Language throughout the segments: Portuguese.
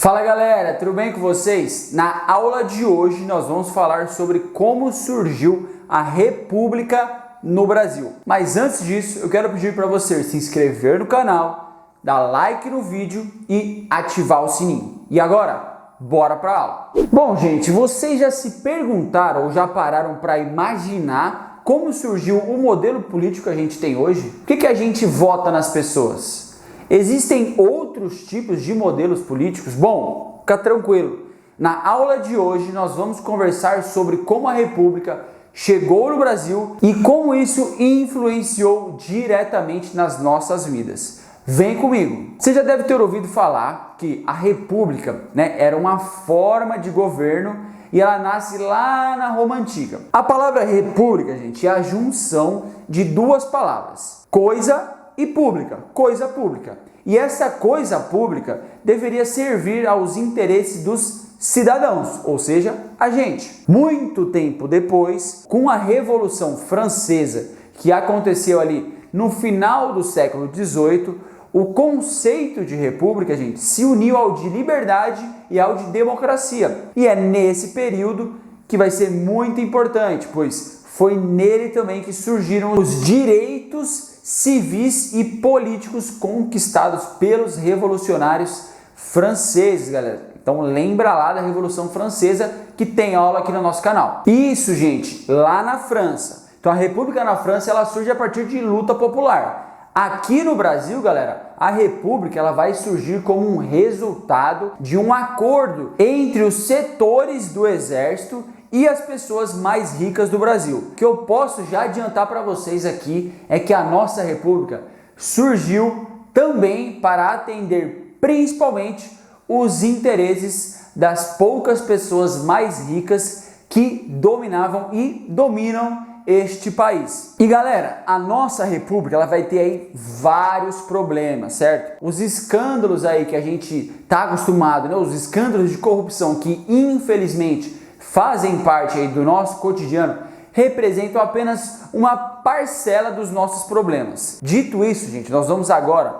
Fala galera, tudo bem com vocês? Na aula de hoje nós vamos falar sobre como surgiu a República no Brasil. Mas antes disso, eu quero pedir para você se inscrever no canal, dar like no vídeo e ativar o sininho. E agora, bora para a aula. Bom gente, vocês já se perguntaram ou já pararam para imaginar como surgiu o modelo político que a gente tem hoje? Por que a gente vota nas pessoas? Existem outros tipos de modelos políticos? Bom, fica tranquilo. Na aula de hoje nós vamos conversar sobre como a República chegou no Brasil e como isso influenciou diretamente nas nossas vidas. Vem comigo! Você já deve ter ouvido falar que a República, era uma forma de governo e ela nasce lá na Roma Antiga. A palavra República, gente, é a junção de duas palavras, coisa e pública, coisa pública. E essa coisa pública deveria servir aos interesses dos cidadãos, ou seja, a gente. Muito tempo depois, com a Revolução Francesa, que aconteceu ali no final do século XVIII, o conceito de república, gente, se uniu ao de liberdade e ao de democracia. E é nesse período que vai ser muito importante, pois foi nele também que surgiram os direitos civis e políticos conquistados pelos revolucionários franceses, galera. Então lembra lá da Revolução Francesa, que tem aula aqui no nosso canal. Isso, gente, lá na França. Então a República na França, ela surge a partir de luta popular. Aqui no Brasil, galera, a República ela vai surgir como um resultado de um acordo entre os setores do exército e as pessoas mais ricas do Brasil. O que eu posso já adiantar para vocês aqui é que a nossa República surgiu também para atender principalmente os interesses das poucas pessoas mais ricas que dominavam e dominam este país. E galera, a nossa República ela vai ter aí vários problemas, certo? Os escândalos aí que a gente tá acostumado, os escândalos de corrupção que infelizmente fazem parte aí do nosso cotidiano, representam apenas uma parcela dos nossos problemas. Dito isso, gente, nós vamos agora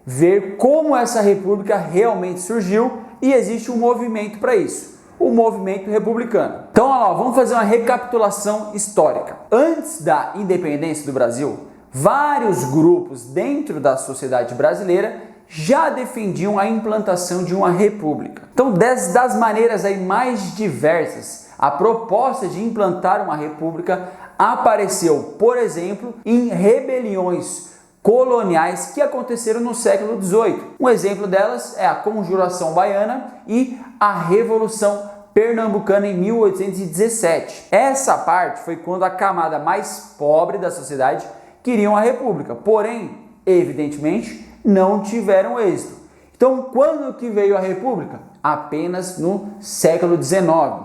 ver como essa república realmente surgiu e existe um movimento para isso, o movimento republicano. Então, olha lá, vamos fazer uma recapitulação histórica. Antes da independência do Brasil, vários grupos dentro da sociedade brasileira já defendiam a implantação de uma república. Então, das maneiras aí mais diversas, a proposta de implantar uma república apareceu, por exemplo, em rebeliões coloniais que aconteceram no século XVIII. Um exemplo delas é a Conjuração Baiana e a Revolução Pernambucana em 1817. Essa parte foi quando a camada mais pobre da sociedade queria uma república, porém, evidentemente, não tiveram êxito. Então, quando que veio a República? Apenas no século XIX.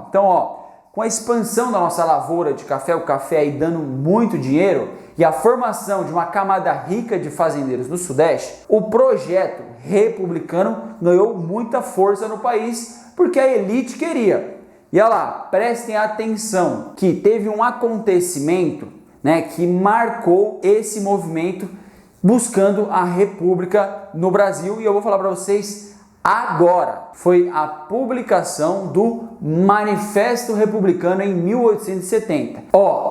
Então, com a expansão da nossa lavoura de café, o café aí dando muito dinheiro e a formação de uma camada rica de fazendeiros no Sudeste, o projeto republicano ganhou muita força no país porque a elite queria. E olha lá, prestem atenção que teve um acontecimento, que marcou esse movimento buscando a República no Brasil, e eu vou falar para vocês agora. Foi a publicação do Manifesto Republicano em 1870.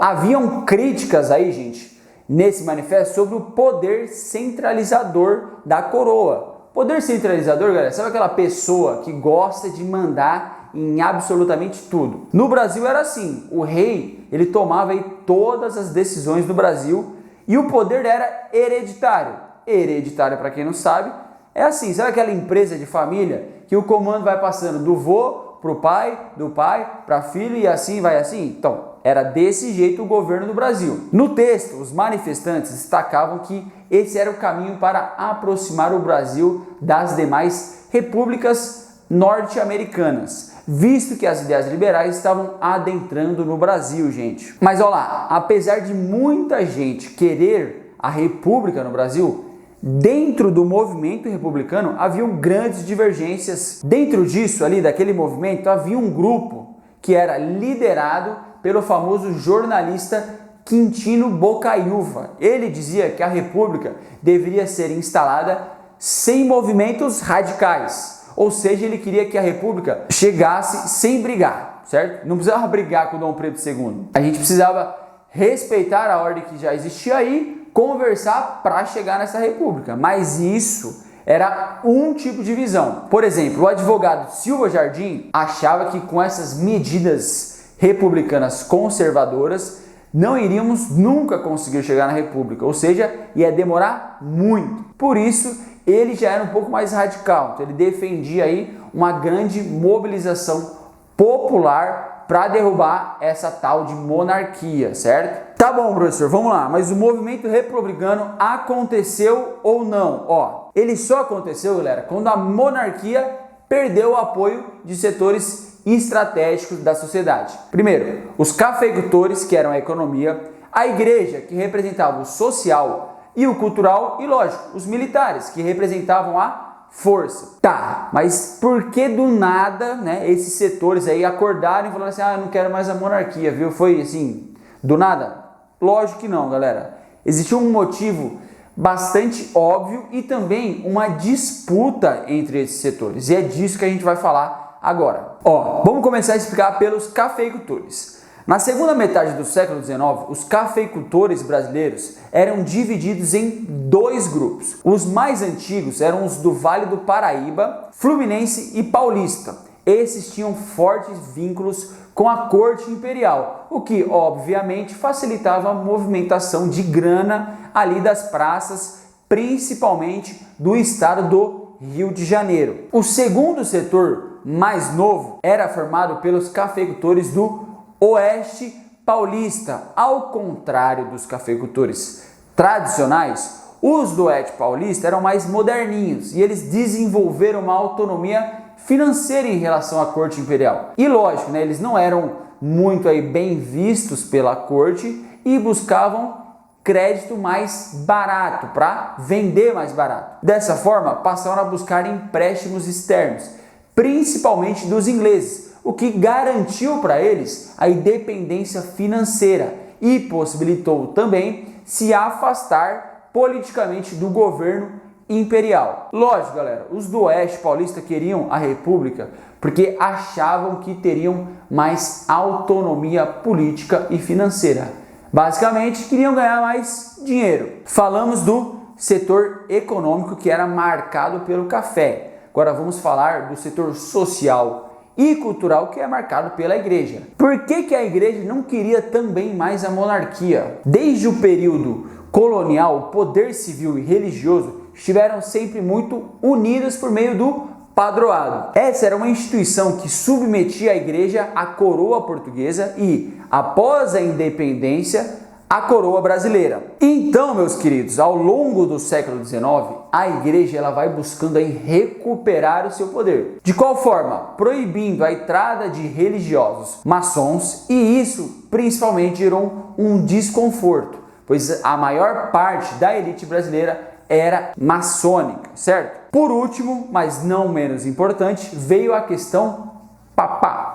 Haviam críticas aí, gente, nesse manifesto sobre o poder centralizador da coroa. Poder centralizador, galera, sabe aquela pessoa que gosta de mandar em absolutamente tudo? No Brasil era assim, o rei, ele tomava aí todas as decisões do Brasil. E o poder era hereditário. Hereditário, para quem não sabe, é assim, sabe aquela empresa de família que o comando vai passando do vô para o pai, do pai para filho e assim vai assim? Então, era desse jeito o governo do Brasil. No texto, os manifestantes destacavam que esse era o caminho para aproximar o Brasil das demais repúblicas norte-americanas, visto que as ideias liberais estavam adentrando no Brasil, gente. Mas olha lá, apesar de muita gente querer a república no Brasil, dentro do movimento republicano haviam grandes divergências. Dentro disso, ali daquele movimento, havia um grupo que era liderado pelo famoso jornalista Quintino Bocaiúva. Ele dizia que a república deveria ser instalada sem movimentos radicais. Ou seja, ele queria que a república chegasse sem brigar, certo? Não precisava brigar com Dom Pedro II. A gente precisava respeitar a ordem que já existia aí, conversar para chegar nessa república. Mas isso era um tipo de visão. Por exemplo, o advogado Silva Jardim achava que com essas medidas republicanas conservadoras não iríamos nunca conseguir chegar na república, ou seja, ia demorar muito. Por isso, ele já era um pouco mais radical, então ele defendia aí uma grande mobilização popular para derrubar essa tal de monarquia, certo? Tá bom, professor, vamos lá, mas o movimento republicano aconteceu ou não? Ó, ele só aconteceu, galera, quando a monarquia perdeu o apoio de setores estratégicos da sociedade. Primeiro, os cafeicultores, que eram a economia, a igreja, que representava o social e o cultural, e lógico, os militares, que representavam a força. Tá, mas por que do nada, né, esses setores aí acordaram e falaram assim, eu não quero mais a monarquia, viu? Foi assim, do nada? Lógico que não, galera. Existiu um motivo bastante óbvio e também uma disputa entre esses setores. E é disso que a gente vai falar agora. Ó, vamos começar a explicar pelos cafeicultores. Na segunda metade do século XIX, os cafeicultores brasileiros eram divididos em dois grupos. Os mais antigos eram os do Vale do Paraíba, Fluminense e Paulista. Esses tinham fortes vínculos com a corte imperial, o que obviamente facilitava a movimentação de grana ali das praças, principalmente do estado do Rio de Janeiro. O segundo setor, mais novo, era formado pelos cafeicultores do Oeste Paulista. Ao contrário dos cafeicultores tradicionais, os do Oeste Paulista eram mais moderninhos e eles desenvolveram uma autonomia financeira em relação à corte imperial. E lógico, né, eles não eram muito aí bem vistos pela corte e buscavam crédito mais barato para vender mais barato. Dessa forma, passaram a buscar empréstimos externos, principalmente dos ingleses, o que garantiu para eles a independência financeira e possibilitou também se afastar politicamente do governo imperial. Lógico, galera, os do Oeste Paulista queriam a república porque achavam que teriam mais autonomia política e financeira. Basicamente, queriam ganhar mais dinheiro. Falamos do setor econômico, que era marcado pelo café. Agora vamos falar do setor social e cultural, que é marcado pela igreja. Por que a igreja não queria também mais a monarquia? Desde o período colonial, o poder civil e religioso estiveram sempre muito unidos por meio do padroado. Essa era uma instituição que submetia a igreja à coroa portuguesa e, após a independência, a coroa brasileira. Então, meus queridos, ao longo do século XIX, a igreja ela vai buscando aí recuperar o seu poder. De qual forma? Proibindo a entrada de religiosos maçons, e isso principalmente gerou um desconforto, pois a maior parte da elite brasileira era maçônica, certo? Por último, mas não menos importante, veio a questão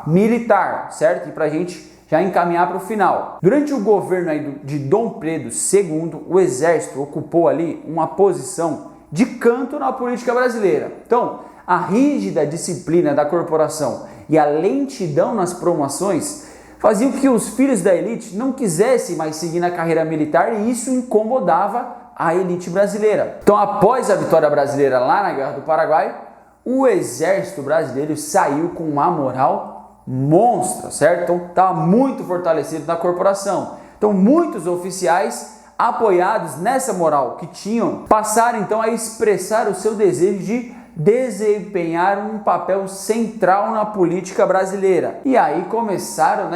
militar, certo? E pra gente já encaminhar para o final. Durante o governo aí de Dom Pedro II, o exército ocupou ali uma posição de canto na política brasileira. Então, a rígida disciplina da corporação e a lentidão nas promoções faziam que os filhos da elite não quisessem mais seguir na carreira militar, e isso incomodava a elite brasileira. Então, após a vitória brasileira lá na Guerra do Paraguai, o exército brasileiro saiu com uma moral monstra, certo? Então, estava muito fortalecido na corporação. Então, muitos oficiais, apoiados nessa moral que tinham, passaram então a expressar o seu desejo de desempenhar um papel central na política brasileira. E aí começaram,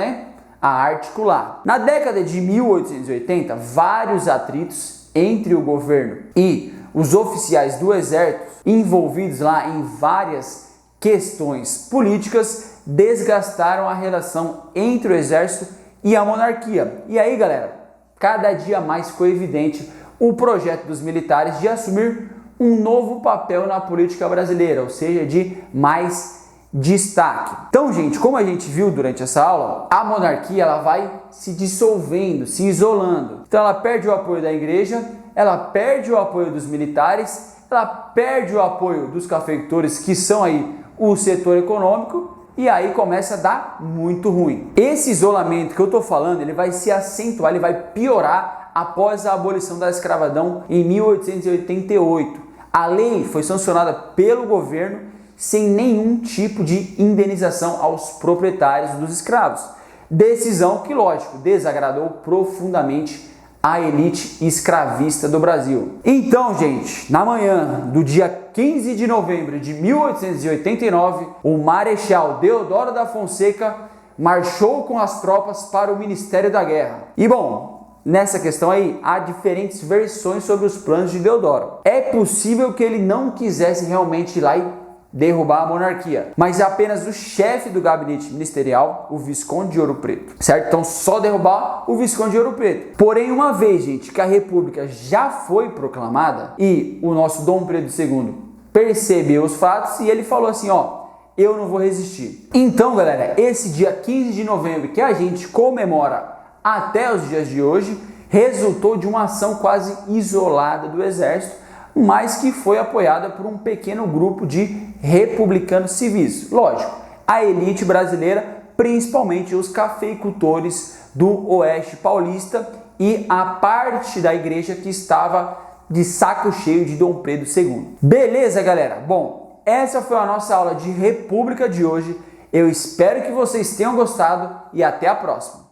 a articular. Na década de 1880, vários atritos entre o governo e os oficiais do exército, envolvidos lá em várias questões políticas, desgastaram a relação entre o exército e a monarquia. E aí, galera, cada dia mais ficou evidente o projeto dos militares de assumir um novo papel na política brasileira, ou seja, de mais destaque. Então, gente, como a gente viu durante essa aula, a monarquia ela vai se dissolvendo, se isolando. Então ela perde o apoio da igreja, ela perde o apoio dos militares ela perde o apoio dos cafeicultores, que são aí o setor econômico, e aí começa a dar muito ruim. Esse isolamento que eu tô falando, ele vai se acentuar, ele vai piorar após a abolição da escravidão em 1888. A lei foi sancionada pelo governo sem nenhum tipo de indenização aos proprietários dos escravos. Decisão que, lógico, desagradou profundamente a elite escravista do Brasil. Então, gente, na manhã do dia 15 de novembro de 1889, o Marechal Deodoro da Fonseca marchou com as tropas para o Ministério da Guerra. E bom, nessa questão aí, há diferentes versões sobre os planos de Deodoro. É possível que ele não quisesse realmente ir lá e derrubar a monarquia, mas é apenas o chefe do gabinete ministerial, o Visconde de Ouro Preto, certo? Então só derrubar o Visconde de Ouro Preto. Porém, uma vez, gente, que a república já foi proclamada e o nosso Dom Pedro II percebeu os fatos e ele falou assim, ó, eu não vou resistir. Então, galera, esse dia 15 de novembro que a gente comemora até os dias de hoje, resultou de uma ação quase isolada do exército, mas que foi apoiada por um pequeno grupo de republicanos civis. Lógico, a elite brasileira, principalmente os cafeicultores do Oeste Paulista e a parte da igreja que estava de saco cheio de Dom Pedro II. Beleza, galera? Bom, essa foi a nossa aula de República de hoje. Eu espero que vocês tenham gostado e até a próxima.